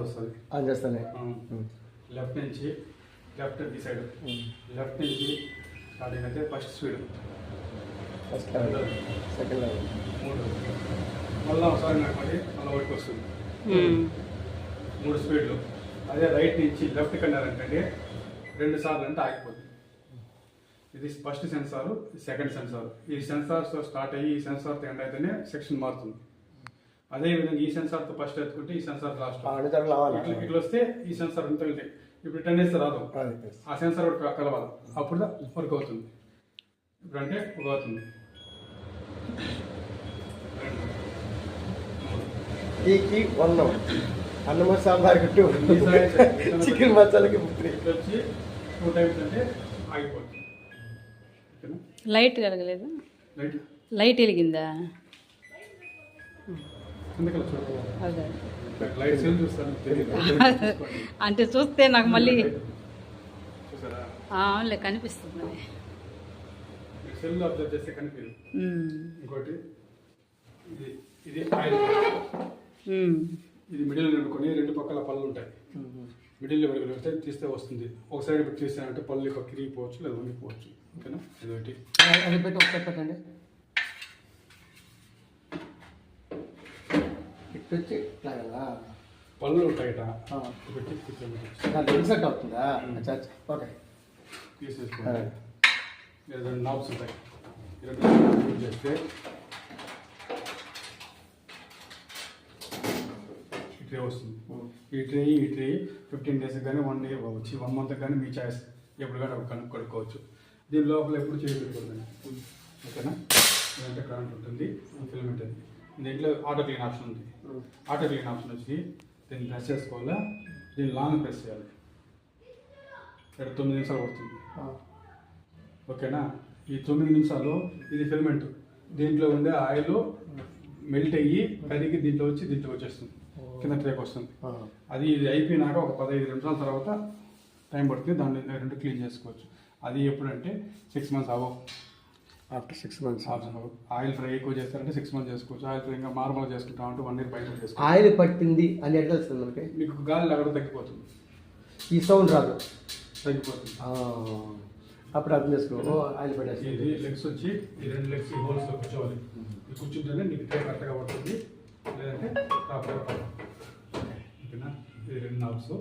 వస్తుంది ఆన్ చేస్తానే. లెఫ్ట్ నుంచి లెఫ్ట్ ఈ సైడ్ లెఫ్ట్ నుంచి స్టార్టింగ్ అయితే first speed, first level, second level, 3 మళ్ళీ ఒకసారి నడపండి, మళ్ళీ ఒకటి వస్తుంది 3 స్పీడ్లు. అదే రైట్ నుంచి లెఫ్ట్ కన్నారంటే 2 సార్లు అంటే ఆగిపోతుంది. ఇది ఫస్ట్ సెన్సార్, సెకండ్ సెన్సార్. ఈ సెన్సార్తో స్టార్ట్ అయ్యి ఈ సెన్సార్తో ఎండ్ అయితేనే సెక్షన్ మారుతుంది. అదేవిధంగా ఈ సెన్సార్తో ఫస్ట్ ఎత్తుకుంటే ఈ సెన్సార్ లాస్ట్ ఇట్లా వస్తే ఈ సెన్సార్ అంతా వెళ్తాయి. ఇప్పుడు 10 వేస్తే రాదు, ఆ సెన్సార్ ఒకటి కలవాలి, అప్పుడు వర్క్ అవుతుంది. ఇప్పుడు అంటే ఒక అవుతుంది. టీకి 1, అన్నం సాంబార్కి 2, చికెన్ మసాలాకి 3. ఇట్లా వచ్చి 2 టైమ్స్ అంటే ఆగిపోతుంది. లైట్ కలగలేదు, లైట్ వెలిగిందా? అదే అంటే చూస్తే నాకు మళ్ళీ అవునులే కనిపిస్తుంది. సెల్ అబ్జర్వ్ చేస్తే కనిపించదు. ఇంకోటి ఇది ఆయిల్, ఇది మిడిల్ నిలుపుకొని 2 పక్కల పళ్ళు ఉంటాయి. మిడిల్లో పెడితే తీస్తే వస్తుంది. ఒక సైడ్ పెట్టి తీస్తానంటే పళ్ళు ఎక్కువ కిరిగిపోవచ్చు లేదా వంగిపోవచ్చు. ఓకేనా? ఇది ఒకటి. అది పెట్టి ఒకసారి పెట్టండి. ఇటు వచ్చి పళ్ళు ఉంటాయట పెట్టి ఇన్సర్ట్ అవుతుందా? ఓకే, తీసేసుకోండి. 2 నాబ్స్ ఉంటాయి. 2 యూజ్ చేస్తే ఈ ట్రే వస్తుంది. ఈ ట్రే 15 డేస్ కానీ 1 ఇయర్ కావచ్చు, 1 మంత్ కానీ మీ చాయిస్. ఎప్పుడు కానీ అప్పుడు కనుక్కోవచ్చు. దీని లోపల ఎప్పుడు చేయి పెట్టుకోండి. ఓకేనా? ఇదంటే కరెంట్ ఉంటుంది, ఫిల్మెంట్ అది. దీంట్లో ఆటో క్లీన్ ఆప్షన్ ఉంది. ఆటో క్లీన్ ఆప్షన్ వచ్చి దీన్ని ప్రెస్ చేసుకోవాలా, దీన్ని లాంగ్ ప్రెస్ చేయాలి. 9 నిమిషాలు పడుతుంది. ఓకేనా? ఈ 9 నిమిషాలు ఇది ఫిల్మెంట్. దీంట్లో ఉండే ఆయిల్ మెల్ట్ అయ్యి కరిగి దీంట్లో వచ్చేస్తుంది, కింద ట్రేక్ వస్తుంది. అది ఇది అయిపోయినాక ఒక 15 నిమిషాల తర్వాత టైం పడుతుంది. దాన్ని 2 క్లీన్ చేసుకోవచ్చు. అది ఎప్పుడంటే 6 మంత్స్ అవ్వవు. ఆఫ్టర్ 6 మంత్స్ ఆయిల్ ఫ్రై ఎక్కువ చేస్తారంటే 6 మంత్స్ చేసుకోవచ్చు. ఆయిల్ ఫ్రై ఇంకా నార్మల్గా చేసుకుంటాం అంటే 1 ఇయర్ బయట చేసుకోవచ్చు. ఆయిల్ పట్టింది అని ఎట్లా వస్తుంది మనకి? మీకు గాలి అక్కడ తగ్గిపోతుంది, ఈ సౌండ్ రాదు, తగ్గిపోతుంది. అప్పుడు అర్థం చేసుకో. ఆయిల్ పట్టేసి ఇది లెగ్స్ వచ్చి ఈ 2 లెగ్స్ ఈ హోల్స్లో కూర్చోవాలి. ఇది కూర్చుంటేనే నీకు ట్రే కరెక్ట్గా పడుతుంది, లేదంటే ప్రాపర్గా పడుతుంది. ఓకేనా? ఇది 2 నాబ్స్.